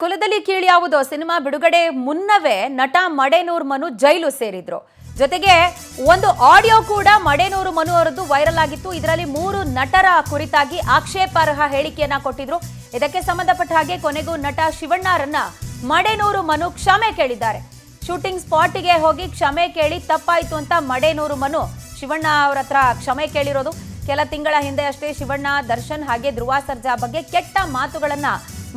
ಕುಲದಲ್ಲಿ ಕೀಳ್ಯಾವುದೋ ಸಿನಿಮಾ ಬಿಡುಗಡೆ ಮುನ್ನವೇ ನಟ ಮಡೇನೂರ್ ಮನು ಜೈಲು ಸೇರಿದ್ರು. ಜೊತೆಗೆ ಒಂದು ಆಡಿಯೋ ಕೂಡ ಮಡೇನೂರು ಮನು ಅವರದ್ದು ವೈರಲ್ ಆಗಿತ್ತು. ಇದರಲ್ಲಿ 3 ನಟರ ಕುರಿತಾಗಿ ಆಕ್ಷೇಪಾರ್ಹ ಹೇಳಿಕೆಯನ್ನ ಕೊಟ್ಟಿದ್ರು. ಇದಕ್ಕೆ ಸಂಬಂಧಪಟ್ಟ ಹಾಗೆ ಕೊನೆಗೂ ನಟ ಶಿವಣ್ಣರನ್ನ ಮಡೇನೂರು ಮನು ಕ್ಷಮೆ ಕೇಳಿದ್ದಾರೆ. ಶೂಟಿಂಗ್ ಸ್ಪಾಟ್ಗೆ ಹೋಗಿ ಕ್ಷಮೆ ಕೇಳಿ ತಪ್ಪಾಯಿತು ಅಂತ ಮಡೇನೂರು ಮನು ಶಿವಣ್ಣ ಅವರ ಹತ್ರ ಕ್ಷಮೆ ಕೇಳಿರೋದು. ಕೆಲ ತಿಂಗಳ ಹಿಂದೆ ಅಷ್ಟೇ ಶಿವಣ್ಣ, ದರ್ಶನ್ ಹಾಗೆ ಧ್ರುವ ಸರ್ಜಾ ಬಗ್ಗೆ ಕೆಟ್ಟ ಮಾತುಗಳನ್ನ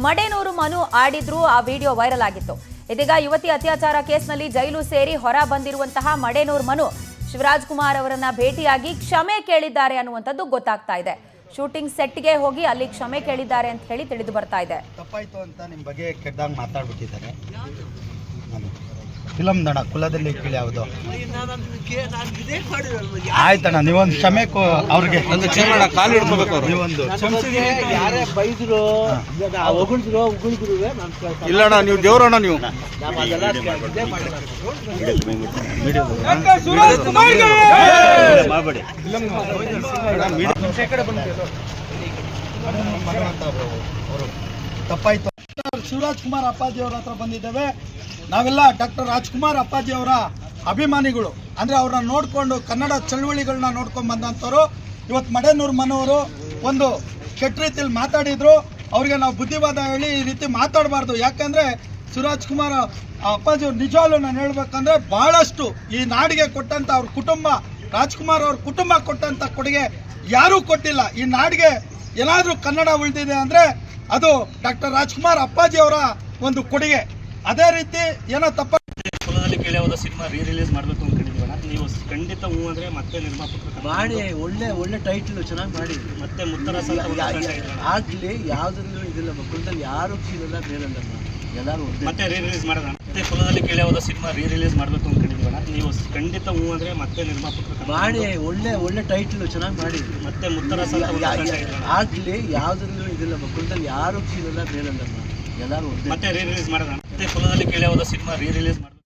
ಮಡೇನೂರು ಮನು ಆಡಿದ್ರು. ಆ ವಿಡಿಯೋ ವೈರಲ್ ಆಗಿತ್ತು. ಇದೀಗ ಯುವತಿ ಅತ್ಯಾಚಾರ ಕೇಸ್ನಲ್ಲಿ ಜೈಲು ಸೇರಿ ಹೊರ ಬಂದಿರುವಂತಹ ಮಡೇನೂರು ಮನು ಶಿವರಾಜ್ ಕುಮಾರ್ ಅವರನ್ನ ಭೇಟಿಯಾಗಿ ಕ್ಷಮೆ ಕೇಳಿದ್ದಾರೆ ಅನ್ನುವಂಥದ್ದು ಗೊತ್ತಾಗ್ತಾ ಇದೆ. ಶೂಟಿಂಗ್ ಸೆಟ್ಗೆ ಹೋಗಿ ಅಲ್ಲಿ ಕ್ಷಮೆ ಕೇಳಿದ್ದಾರೆ ಅಂತ ಹೇಳಿ ತಿಳಿದು ಬರ್ತಾ ಇದೆ. ತಪ್ಪಾಯ್ತು ಅಂತ ನಿಮ್ಮ ಬಗ್ಗೆ ಕೆಟ್ಟದಾಗ ಮಾತಾಡ್ಬಿಟ್ಟಿದ್ದಾರೆ. ಫಿಲಮ್ ನಡ ಕುಲದಲ್ಲಿ ಕೀಳಿ ಯಾವುದು ಆಯ್ತಣ್ಣ, ನೀವೊಂದು ಕ್ಷಮೆ ಅವ್ರಿಗೆ ಕಾಲು ಹಿಡ್ಕೋಬೇಕು. ನೀವೊಂದು ಯಾರೇ ಬೈದ್ರು ಹೊಗಳಿದ್ರು ಇಲ್ಲಣ್ಣ, ನೀವು ದೇವ್ರಣ್ಣ, ನೀವು ಮಾಡಬೇಡಿ. ತಪ್ಪಾಯ್ತು. ಶಿವರಾಜ್ ಕುಮಾರ್ ಅಪ್ಪಾಜಿ ಅವರ ಹತ್ರ ಬಂದಿದ್ದೇವೆ. ನಾವೆಲ್ಲ ಡಾಕ್ಟರ್ ರಾಜ್ಕುಮಾರ್ ಅಪ್ಪಾಜಿ ಅವರ ಅಭಿಮಾನಿಗಳು. ಅಂದರೆ ಅವ್ರನ್ನ ನೋಡಿಕೊಂಡು ಕನ್ನಡ ಚಳುವಳಿಗಳನ್ನ ನೋಡ್ಕೊಂಡು ಬಂದಂಥವ್ರು. ಇವತ್ತು ಮಡೇನೂರು ಮನೋರು ಒಂದು ಕೆಟ್ಟ ರೀತಿಯಲ್ಲಿ ಮಾತಾಡಿದ್ರು. ಅವ್ರಿಗೆ ನಾವು ಬುದ್ಧಿವಾದ ಹೇಳಿ ಈ ರೀತಿ ಮಾತಾಡಬಾರ್ದು. ಯಾಕಂದರೆ ಶಿವರಾಜ್ ಕುಮಾರ್ ಅಪ್ಪಾಜಿ ಅವ್ರು ನಿಜವಾಗ್ಲೂ ನಾನು ಹೇಳ್ಬೇಕಂದ್ರೆ ಭಾಳಷ್ಟು ಈ ನಾಡಿಗೆ ಕೊಟ್ಟಂಥ ಅವ್ರ ಕುಟುಂಬ, ರಾಜ್ಕುಮಾರ್ ಅವ್ರ ಕುಟುಂಬ ಕೊಟ್ಟಂಥ ಕೊಡುಗೆ ಯಾರೂ ಕೊಟ್ಟಿಲ್ಲ. ಈ ನಾಡಿಗೆ ಏನಾದರೂ ಕನ್ನಡ ಉಳಿದಿದೆ ಅಂದರೆ ಅದು ಡಾಕ್ಟರ್ ರಾಜ್ಕುಮಾರ್ ಅಪ್ಪಾಜಿ ಅವರ ಒಂದು ಕೊಡುಗೆ. ಅದೇ ರೀತಿ ಏನೋ ತಪ್ಪ ಕುಲದಲ್ಲಿ ಕೇಳ್ಯಾವುದೋ ಸಿನಿಮಾ ರಿಲೀಸ್ ಮಾಡಬೇಕು ಅನ್ಕೊಂಡಿದ್ದೀವಣ್ಣ. ನೀವು ಖಂಡಿತ ಹೂ ಅಂದರೆ ಮತ್ತೆ ನಿರ್ಮಾಪಕರು ಮಾಡಿ ಒಳ್ಳೆ ಟೈಟಲ್ ಚೆನ್ನಾಗಿ ಮಾಡಿ ಮತ್ತೆ ಮುತ್ತರ ಆಗಲಿ. ಯಾವುದ್ರಲ್ಲೂ ಇದಿಲ್ಲ, ಕುಲದಲ್ಲಿ ಯಾರು ಕೀಳಲ್ಲ ಬೇರಲ್ಲ, ಎಲ್ಲರೂ ಮತ್ತೆ ರಿಲೀಸ್ ಮಾಡೋಣ. ಮತ್ತೆ ಕುಲದಲ್ಲಿ ಕೇಳ್ಯಾವುದೋ ಸಿನಿಮಾ ರಿಲೀಸ್ ಮಾಡಬೇಕು ಅನ್ಕೊಂಡಿದ್ದೀವಣ್ಣ. ನೀವು ಖಂಡಿತ ಹೂ ಅಂದರೆ ಮತ್ತೆ ನಿರ್ಮಾಪಕರು ಮಾಡಿ ಒಳ್ಳೆ ಟೈಟಲ್ ಚೆನ್ನಾಗಿ ಮಾಡಿ ಮತ್ತೆ ಮುತ್ತರ ಆಗಲಿ. ಯಾವುದ್ರಲ್ಲೂ ಇದಿಲ್ಲ, ಕುಲದಲ್ಲಿ ಯಾರು ಕೀಳಲ್ಲ ಬೇರಲ್ಲ, ಎಲ್ಲರೂ ಮತ್ತೆ ರಿಲೀಸ್ ಮಾಡೋಣ. ಮತ್ತೆ ಕುಲದಲ್ಲಿ ಕೇಳ್ಯಾವುದೋ ಸಿನಿಮಾ ರಿಲೀಸ್ ಮಾಡಬೇಕು.